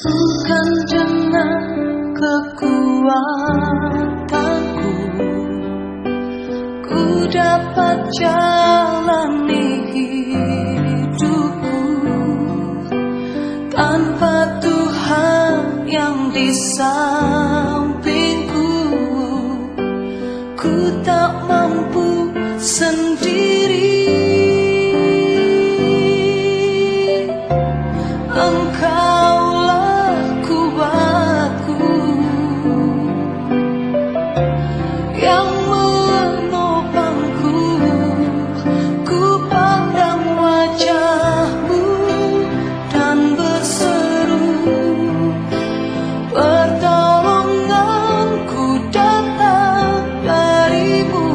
Bukan dengan kekuatanku ku dapat jalani hidupku tanpa Tuhan yang di sampingku. Ku tak mampu sendiri. Engkaulah kuatku yang menopangku. Ku pandang wajah-Mu dan berseru, pertolonganku datang dari-Mu.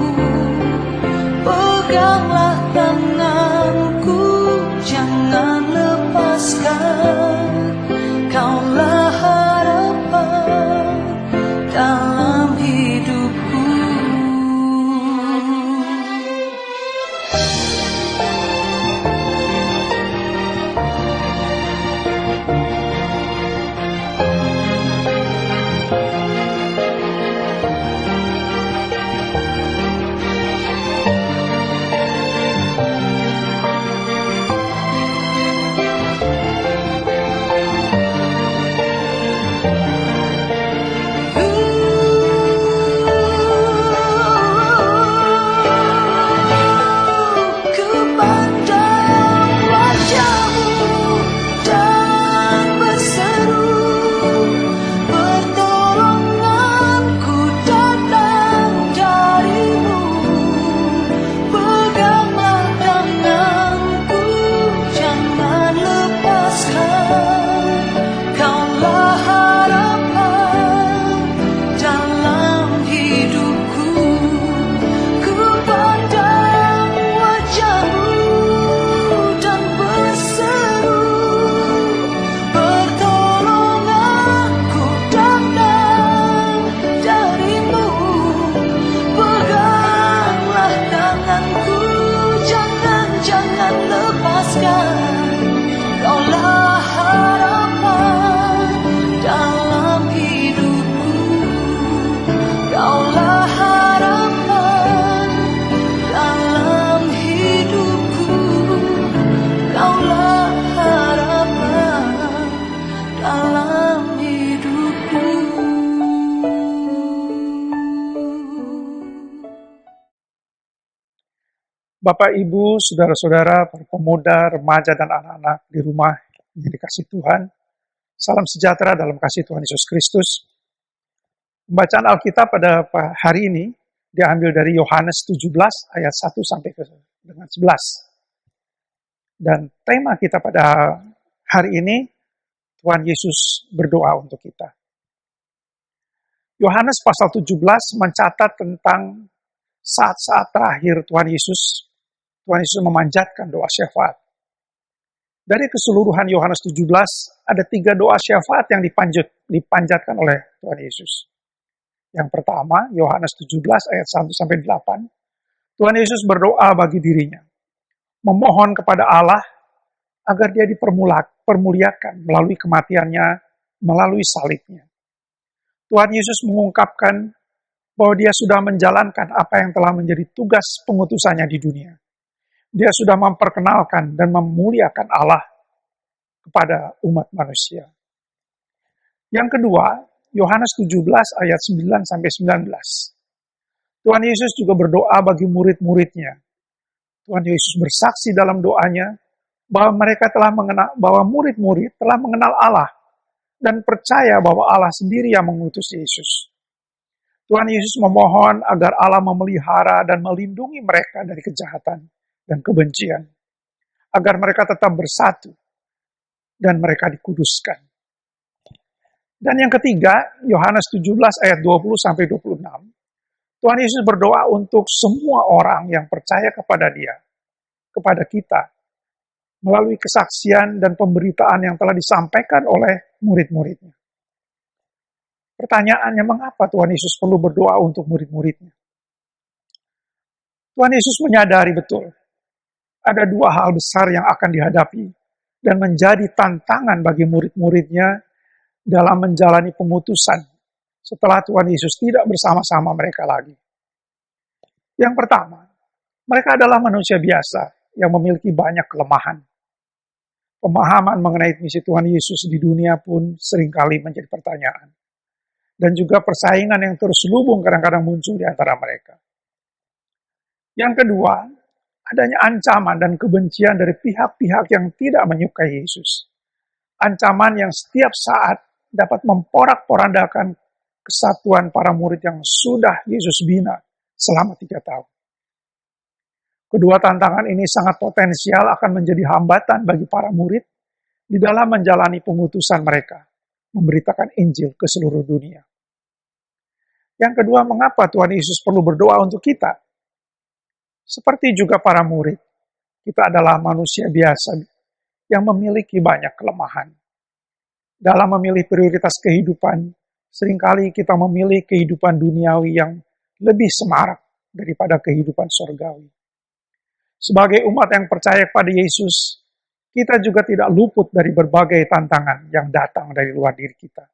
Peganglah tanganku, jangan lepaskan. Kaulah harapan dalam hidupku. Bapak, Ibu, saudara-saudara, para pemuda, remaja, dan anak-anak di rumah yang dikasih Tuhan, salam sejahtera dalam kasih Tuhan Yesus Kristus. Pembacaan Alkitab pada hari ini diambil dari Yohanes 17 ayat 1 sampai dengan 11. Dan tema kita pada hari ini, Tuhan Yesus berdoa untuk kita. Yohanes pasal 17 mencatat tentang saat-saat terakhir Tuhan Yesus memanjatkan doa syafaat. Dari keseluruhan Yohanes 17, ada 3 doa syafaat yang dipanjatkan oleh Tuhan Yesus. Yang pertama, Yohanes 17 ayat 1-8, Tuhan Yesus berdoa bagi dirinya, memohon kepada Allah agar dia dipermuliakan melalui kematiannya, melalui salibnya. Tuhan Yesus mengungkapkan bahwa dia sudah menjalankan apa yang telah menjadi tugas pengutusannya di dunia. Dia sudah memperkenalkan dan memuliakan Allah kepada umat manusia. Yang kedua, Yohanes 17 ayat 9-19. Tuhan Yesus juga berdoa bagi murid-muridnya. Tuhan Yesus bersaksi dalam doanya bahwa murid-murid telah mengenal Allah dan percaya bahwa Allah sendiri yang mengutus Yesus. Tuhan Yesus memohon agar Allah memelihara dan melindungi mereka dari kejahatan dan kebencian, agar mereka tetap bersatu dan mereka dikuduskan. Dan yang ketiga, Yohanes 17 ayat 20-26, Tuhan Yesus berdoa untuk semua orang yang percaya kepada Dia, kepada kita, melalui kesaksian dan pemberitaan yang telah disampaikan oleh murid-muridnya. Pertanyaannya, mengapa Tuhan Yesus perlu berdoa untuk murid-muridnya? Tuhan Yesus menyadari betul ada 2 hal besar yang akan dihadapi dan menjadi tantangan bagi murid-muridnya dalam menjalani pengutusan setelah Tuhan Yesus tidak bersama-sama mereka lagi. Yang pertama, mereka adalah manusia biasa yang memiliki banyak kelemahan. Pemahaman mengenai misi Tuhan Yesus di dunia pun seringkali menjadi pertanyaan. Dan juga persaingan yang terselubung kadang-kadang muncul di antara mereka. Yang kedua, adanya ancaman dan kebencian dari pihak-pihak yang tidak menyukai Yesus. Ancaman yang setiap saat dapat memporak-porandakan kesatuan para murid yang sudah Yesus bina selama 3 tahun. Kedua tantangan ini sangat potensial akan menjadi hambatan bagi para murid di dalam menjalani pengutusan mereka, memberitakan Injil ke seluruh dunia. Yang kedua, mengapa Tuhan Yesus perlu berdoa untuk kita? Seperti juga para murid, kita adalah manusia biasa yang memiliki banyak kelemahan. Dalam memilih prioritas kehidupan, seringkali kita memilih kehidupan duniawi yang lebih semarak daripada kehidupan surgawi. Sebagai umat yang percaya pada Yesus, kita juga tidak luput dari berbagai tantangan yang datang dari luar diri kita.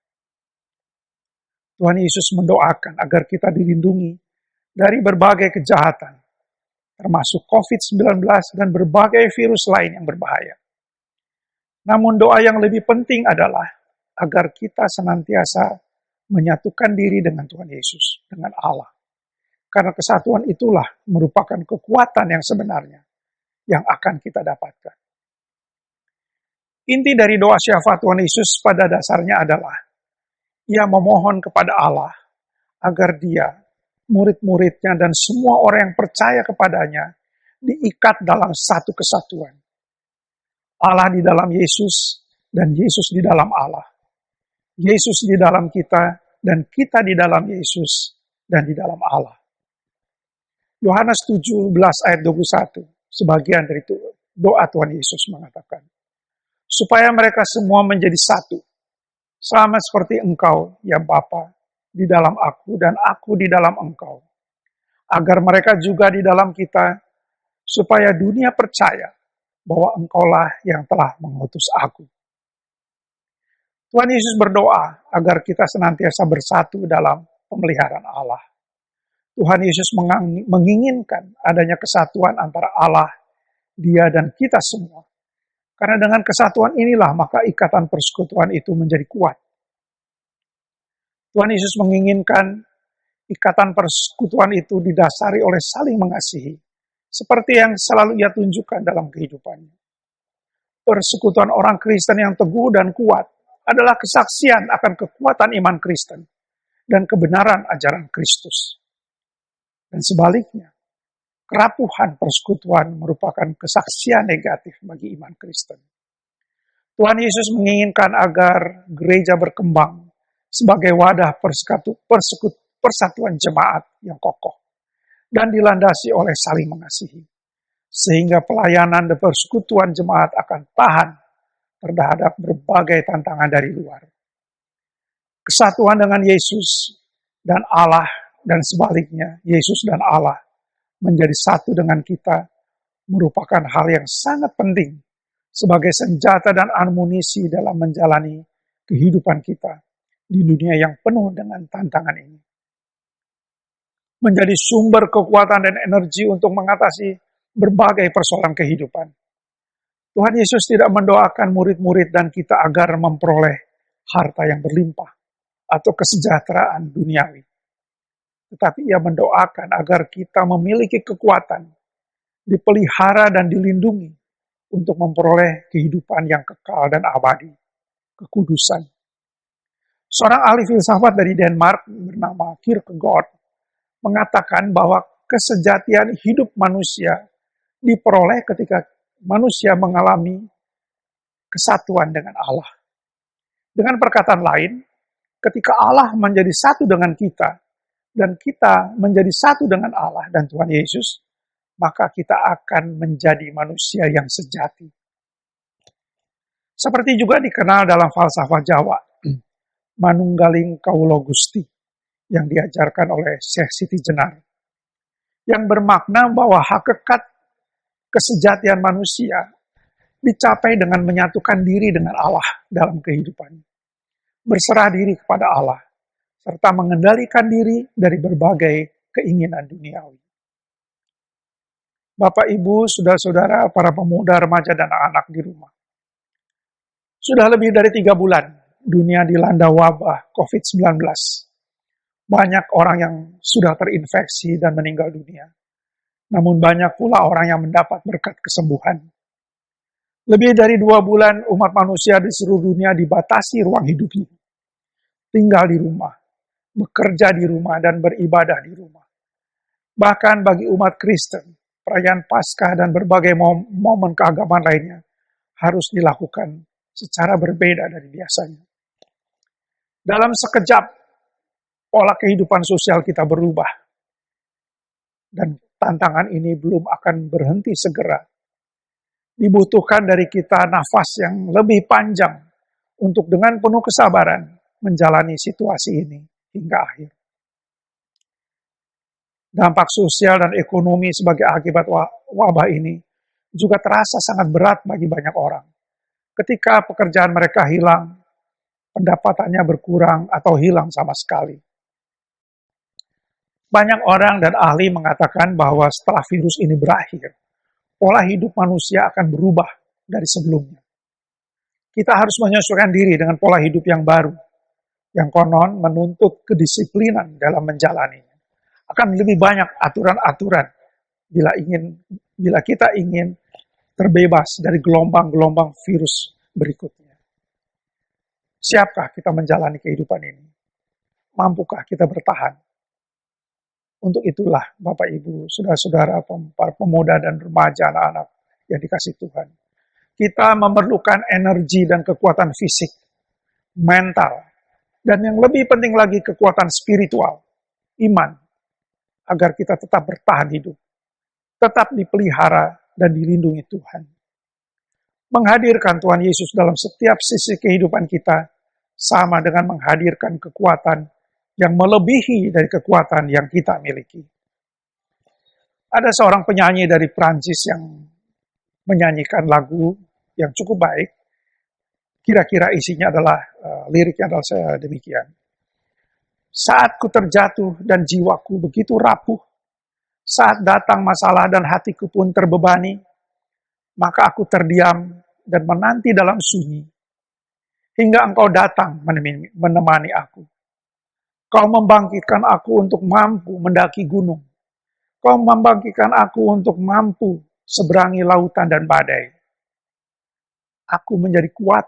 Tuhan Yesus mendoakan agar kita dilindungi dari berbagai kejahatan, termasuk COVID-19 dan berbagai virus lain yang berbahaya. Namun doa yang lebih penting adalah agar kita senantiasa menyatukan diri dengan Tuhan Yesus, dengan Allah. Karena kesatuan itulah merupakan kekuatan yang sebenarnya yang akan kita dapatkan. Inti dari doa syafaat Tuhan Yesus pada dasarnya adalah ia memohon kepada Allah agar dia, murid-muridnya, dan semua orang yang percaya kepadanya diikat dalam satu kesatuan. Allah di dalam Yesus dan Yesus di dalam Allah. Yesus di dalam kita dan kita di dalam Yesus dan di dalam Allah. Yohanes 17 ayat 21, sebagian dari itu doa Tuhan Yesus mengatakan, supaya mereka semua menjadi satu, sama seperti Engkau, ya Bapa, di dalam aku dan aku di dalam Engkau, agar mereka juga di dalam kita, supaya dunia percaya bahwa Engkaulah yang telah mengutus aku. Tuhan Yesus berdoa agar kita senantiasa bersatu dalam pemeliharaan Allah. Tuhan Yesus menginginkan adanya kesatuan antara Allah, Dia dan kita semua. Karena dengan kesatuan inilah maka ikatan persekutuan itu menjadi kuat. Tuhan Yesus menginginkan ikatan persekutuan itu didasari oleh saling mengasihi, seperti yang selalu Ia tunjukkan dalam kehidupannya. Persekutuan orang Kristen yang teguh dan kuat adalah kesaksian akan kekuatan iman Kristen dan kebenaran ajaran Kristus. Dan sebaliknya, kerapuhan persekutuan merupakan kesaksian negatif bagi iman Kristen. Tuhan Yesus menginginkan agar gereja berkembang sebagai wadah persatuan jemaat yang kokoh dan dilandasi oleh saling mengasihi, sehingga pelayanan dan persekutuan jemaat akan tahan terhadap berbagai tantangan dari luar. Kesatuan dengan Yesus dan Allah dan sebaliknya, Yesus dan Allah menjadi satu dengan kita merupakan hal yang sangat penting sebagai senjata dan amunisi dalam menjalani kehidupan kita di dunia yang penuh dengan tantangan ini. Menjadi sumber kekuatan dan energi untuk mengatasi berbagai persoalan kehidupan. Tuhan Yesus tidak mendoakan murid-murid dan kita agar memperoleh harta yang berlimpah atau kesejahteraan duniawi. Tetapi Ia mendoakan agar kita memiliki kekuatan, dipelihara dan dilindungi untuk memperoleh kehidupan yang kekal dan abadi, kekudusan. Seorang ahli filsafat dari Denmark bernama Kierkegaard mengatakan bahwa kesejatian hidup manusia diperoleh ketika manusia mengalami kesatuan dengan Allah. Dengan perkataan lain, ketika Allah menjadi satu dengan kita, dan kita menjadi satu dengan Allah dan Tuhan Yesus, maka kita akan menjadi manusia yang sejati. Seperti juga dikenal dalam falsafah Jawa, Manunggaling Kawula Gusti, yang diajarkan oleh Syekh Siti Jenar, yang bermakna bahwa hakikat kesejatian manusia dicapai dengan menyatukan diri dengan Allah dalam kehidupannya. berserah diri kepada Allah, serta mengendalikan diri dari berbagai keinginan duniawi. Bapak, Ibu, saudara-saudara, para pemuda, remaja, dan anak-anak di rumah. Sudah lebih dari 3 bulan, dunia dilanda wabah COVID-19. Banyak orang yang sudah terinfeksi dan meninggal dunia. Namun banyak pula orang yang mendapat berkat kesembuhan. Lebih dari 2 bulan umat manusia di seluruh dunia dibatasi ruang hidupnya. Tinggal di rumah, bekerja di rumah, dan beribadah di rumah. Bahkan bagi umat Kristen, perayaan Paskah dan berbagai momen keagamaan lainnya harus dilakukan secara berbeda dari biasanya. Dalam sekejap, pola kehidupan sosial kita berubah. Dan tantangan ini belum akan berhenti segera. Dibutuhkan dari kita nafas yang lebih panjang untuk dengan penuh kesabaran menjalani situasi ini hingga akhir. Dampak sosial dan ekonomi sebagai akibat wabah ini juga terasa sangat berat bagi banyak orang. Ketika pekerjaan mereka hilang, pendapatannya berkurang atau hilang sama sekali. Banyak orang dan ahli mengatakan bahwa setelah virus ini berakhir, pola hidup manusia akan berubah dari sebelumnya. Kita harus menyesuaikan diri dengan pola hidup yang baru, yang konon menuntut kedisiplinan dalam menjalaninya. Akan lebih banyak aturan-aturan bila kita ingin terbebas dari gelombang-gelombang virus berikutnya. Siapkah kita menjalani kehidupan ini? Mampukah kita bertahan? Untuk itulah, Bapak Ibu, saudara-saudara, para pemuda dan remaja, anak-anak yang dikasih Tuhan. Kita memerlukan energi dan kekuatan fisik, mental, dan yang lebih penting lagi kekuatan spiritual, iman, agar kita tetap bertahan hidup, tetap dipelihara dan dilindungi Tuhan. Menghadirkan Tuhan Yesus dalam setiap sisi kehidupan kita sama dengan menghadirkan kekuatan yang melebihi dari kekuatan yang kita miliki. Ada seorang penyanyi dari Prancis yang menyanyikan lagu yang cukup baik. Kira-kira isinya adalah, liriknya adalah demikian. Saat ku terjatuh dan jiwaku begitu rapuh, saat datang masalah dan hatiku pun terbebani, maka aku terdiam dan menanti dalam sunyi, hingga engkau datang menemani aku. Kau membangkitkan aku untuk mampu mendaki gunung. Kau membangkitkan aku untuk mampu seberangi lautan dan badai. Aku menjadi kuat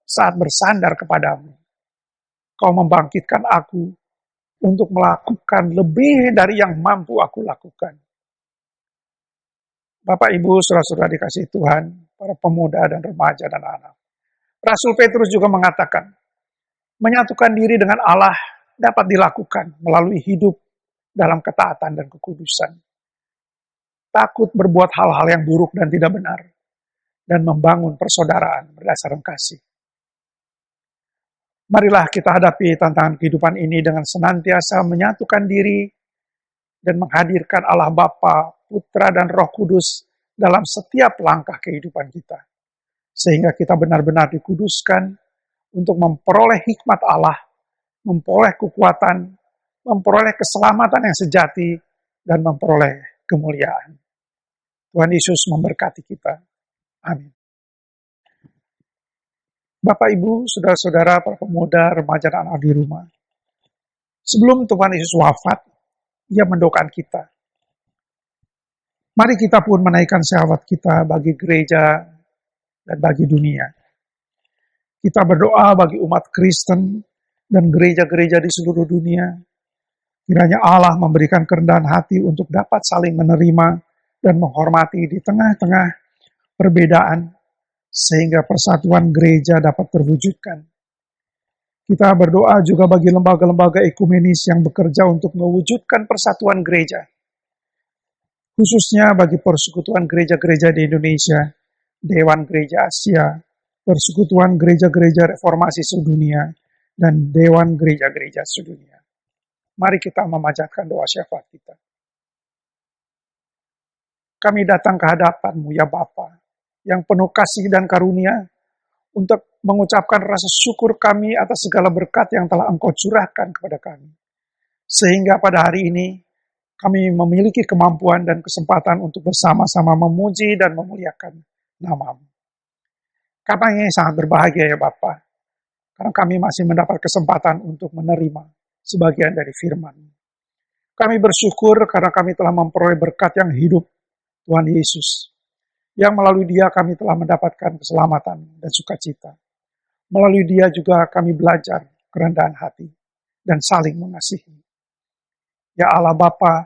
saat bersandar kepadamu. Kau membangkitkan aku untuk melakukan lebih dari yang mampu aku lakukan. Bapak, Ibu, saudara-saudara dikasihi Tuhan, para pemuda dan remaja dan anak. Rasul Petrus juga mengatakan, menyatukan diri dengan Allah dapat dilakukan melalui hidup dalam ketaatan dan kekudusan. Takut berbuat hal-hal yang buruk dan tidak benar, dan membangun persaudaraan berdasarkan kasih. Marilah kita hadapi tantangan kehidupan ini dengan senantiasa menyatukan diri dan menghadirkan Allah Bapa, Putra, dan Roh Kudus dalam setiap langkah kehidupan kita. Sehingga kita benar-benar dikuduskan untuk memperoleh hikmat Allah, memperoleh kekuatan, memperoleh keselamatan yang sejati, dan memperoleh kemuliaan. Tuhan Yesus memberkati kita. Amin. Bapak, Ibu, saudara-saudara, para pemuda, remaja, dan anak di rumah. Sebelum Tuhan Yesus wafat, Ia mendoakan kita. Mari kita pun menaikkan syahwat kita bagi gereja dan bagi dunia. Kita berdoa bagi umat Kristen dan gereja-gereja di seluruh dunia. Kiranya Allah memberikan kerendahan hati untuk dapat saling menerima dan menghormati di tengah-tengah perbedaan, sehingga persatuan gereja dapat terwujudkan. Kita berdoa juga bagi lembaga-lembaga ekumenis yang bekerja untuk mewujudkan persatuan gereja, khususnya bagi Persekutuan Gereja-Gereja di Indonesia, Dewan Gereja Asia, Persekutuan Gereja-Gereja Reformasi Sedunia, dan Dewan Gereja-Gereja Sedunia. Mari kita memanjatkan doa syafaat kita. Kami datang ke hadapan-Mu, ya Bapa, yang penuh kasih dan karunia, untuk mengucapkan rasa syukur kami atas segala berkat yang telah Engkau curahkan kepada kami. Sehingga pada hari ini, kami memiliki kemampuan dan kesempatan untuk bersama-sama memuji dan memuliakan nama-Mu. Karena ini sangat berbahagia ya Bapa, karena kami masih mendapat kesempatan untuk menerima sebagian dari firman-Mu. Kami bersyukur karena kami telah memperoleh berkat yang hidup, Tuhan Yesus, yang melalui Dia kami telah mendapatkan keselamatan dan sukacita. Melalui Dia juga kami belajar kerendahan hati dan saling mengasihi. Ya Allah Bapa,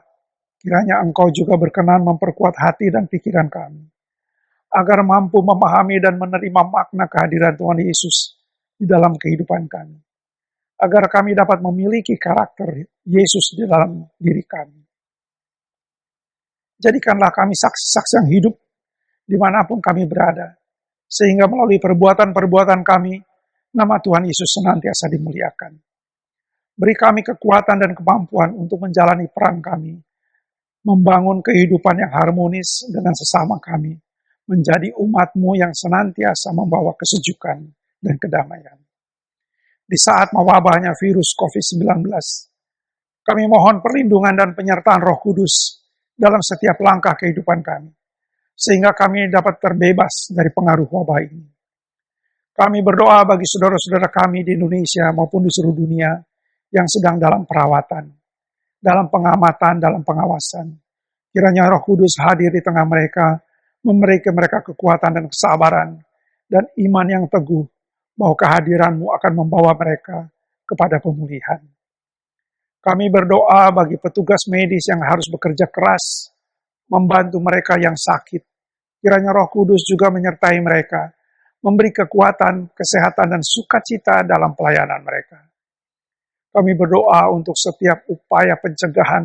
kiranya Engkau juga berkenan memperkuat hati dan pikiran kami, agar mampu memahami dan menerima makna kehadiran Tuhan Yesus di dalam kehidupan kami, agar kami dapat memiliki karakter Yesus di dalam diri kami. Jadikanlah kami saksi-saksi yang hidup dimanapun kami berada, sehingga melalui perbuatan-perbuatan kami, nama Tuhan Yesus senantiasa dimuliakan. Beri kami kekuatan dan kemampuan untuk menjalani peran kami, membangun kehidupan yang harmonis dengan sesama kami, menjadi umat-Mu yang senantiasa membawa kesejukan dan kedamaian. Di saat mewabahnya virus COVID-19, kami mohon perlindungan dan penyertaan Roh Kudus dalam setiap langkah kehidupan kami, sehingga kami dapat terbebas dari pengaruh wabah ini. Kami berdoa bagi saudara-saudara kami di Indonesia maupun di seluruh dunia yang sedang dalam perawatan, dalam pengamatan, dalam pengawasan. Kiranya Roh Kudus hadir di tengah mereka, memberi mereka kekuatan dan kesabaran, dan iman yang teguh, bahwa kehadiran-Mu akan membawa mereka kepada pemulihan. Kami berdoa bagi petugas medis yang harus bekerja keras, membantu mereka yang sakit. Kiranya Roh Kudus juga menyertai mereka, memberi kekuatan, kesehatan, dan sukacita dalam pelayanan mereka. Kami berdoa untuk setiap upaya pencegahan,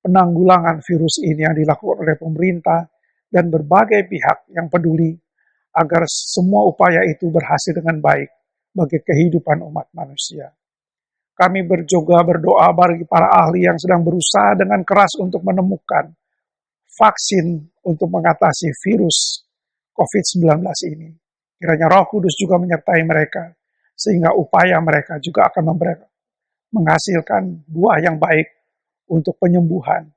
penanggulangan virus ini yang dilakukan oleh pemerintah dan berbagai pihak yang peduli, agar semua upaya itu berhasil dengan baik bagi kehidupan umat manusia. Kami juga berdoa bagi para ahli yang sedang berusaha dengan keras untuk menemukan vaksin untuk mengatasi virus COVID-19 ini. Kiranya Roh Kudus juga menyertai mereka, sehingga upaya mereka juga akan menghasilkan buah yang baik untuk penyembuhan,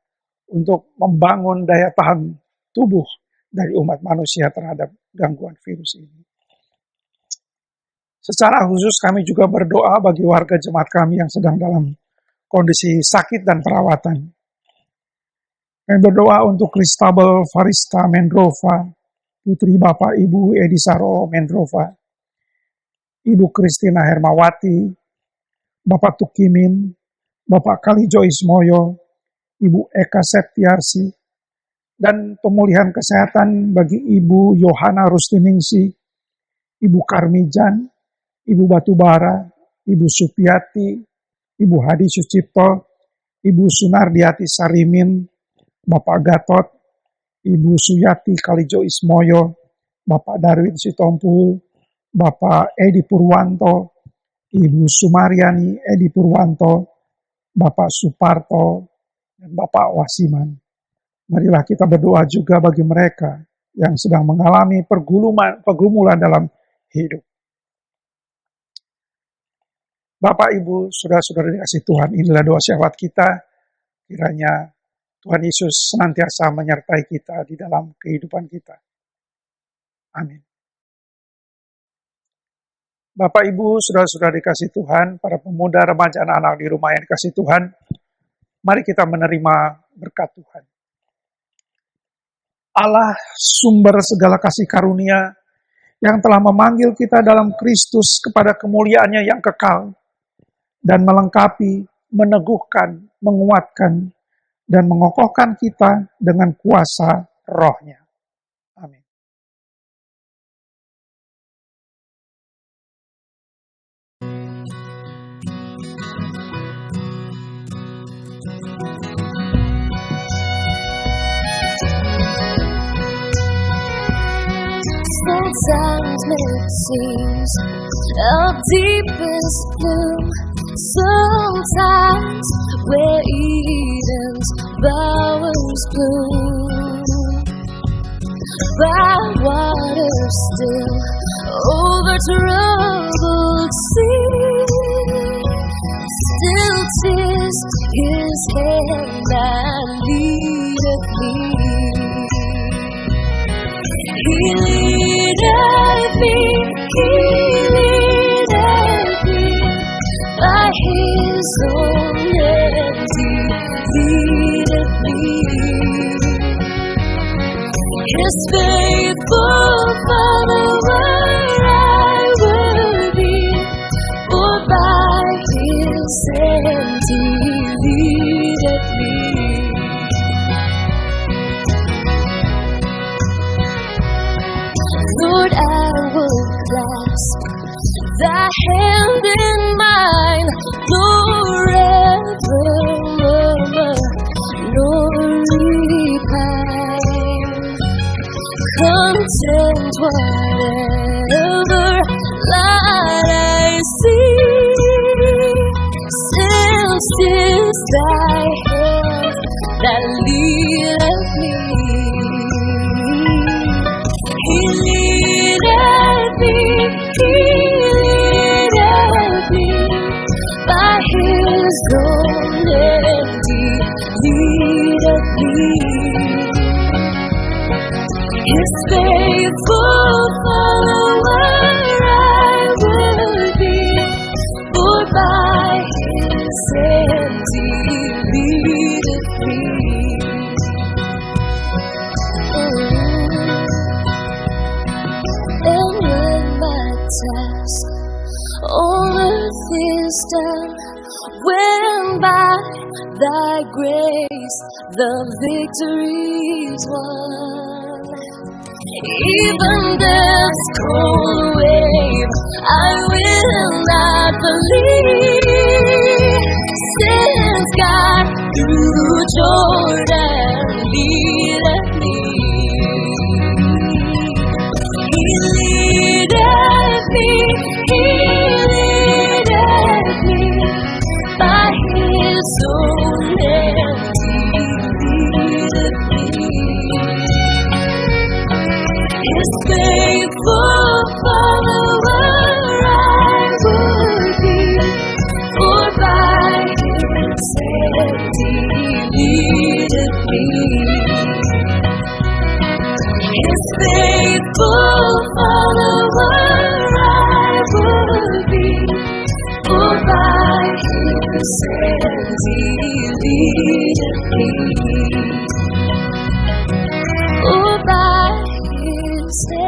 untuk membangun daya tahan tubuh dari umat manusia terhadap gangguan virus ini. Secara khusus kami juga berdoa bagi warga jemaat kami yang sedang dalam kondisi sakit dan perawatan. Kami berdoa untuk Kristabel Farista Mendrova, putri Bapak Ibu Edi Saro Mendrova, Ibu Kristina Hermawati, Bapak Tukimin, Bapak Kalijo Ismoyo, Ibu Eka Septiarsi, dan pemulihan kesehatan bagi Ibu Yohana Rustiningsi, Ibu Karmijan, Ibu Batubara, Ibu Supiati, Ibu Hadi Sucipto, Ibu Sunardiati Sarimin, Bapak Gatot, Ibu Suyati Kalijo Ismoyo, Bapak Darwin Sitompul, Bapak Edi Purwanto, Ibu Sumariani Edi Purwanto, Bapak Suparto, dan Bapak Wasiman. Marilah kita berdoa juga bagi mereka yang sedang mengalami pergumulan dalam hidup. Bapak, Ibu, saudara-saudara dikasih Tuhan, inilah doa syafaat kita. Kiranya Tuhan Yesus senantiasa menyertai kita di dalam kehidupan kita. Amin. Bapak, Ibu, saudara-saudara dikasih Tuhan, para pemuda, remaja, anak-anak di rumah yang dikasih Tuhan, mari kita menerima berkat Tuhan. Allah, sumber segala kasih karunia, yang telah memanggil kita dalam Kristus kepada kemuliaannya yang kekal, dan melengkapi, meneguhkan, menguatkan, dan mengokohkan kita dengan kuasa Roh-Nya. Amin. Sometimes it seems our deepest gloom. Sometimes where Eden's flowers bloom, by water still, over troubled sea. Still 'tis His hand that leadeth me. He leadeth me, He leadeth me by His own hand. He leadeth me. His faithful follower I will be, for by His hand He leadeth me. Lord, I will clasp Thy hand in mine, nor ever murmur, nor repine. Content whatever light I see, since 'tis Thy hand that leadeth me. He leadeth me, He leadeth me by His own hand. He leadeth me. His faithful follower I will be, for by His hand He leadeth me. And when my task on earth is done, when by Thy grace the victory's won, even death's cold wave I will not believe, since God through Jordan leadeth me. He leadeth me, He leadeth me by His own hand. He leadeth me. His faithful follower I will be, for by His hand He leadeth me. His faithful follower I will be, for by His hand He leadeth me. For by His hand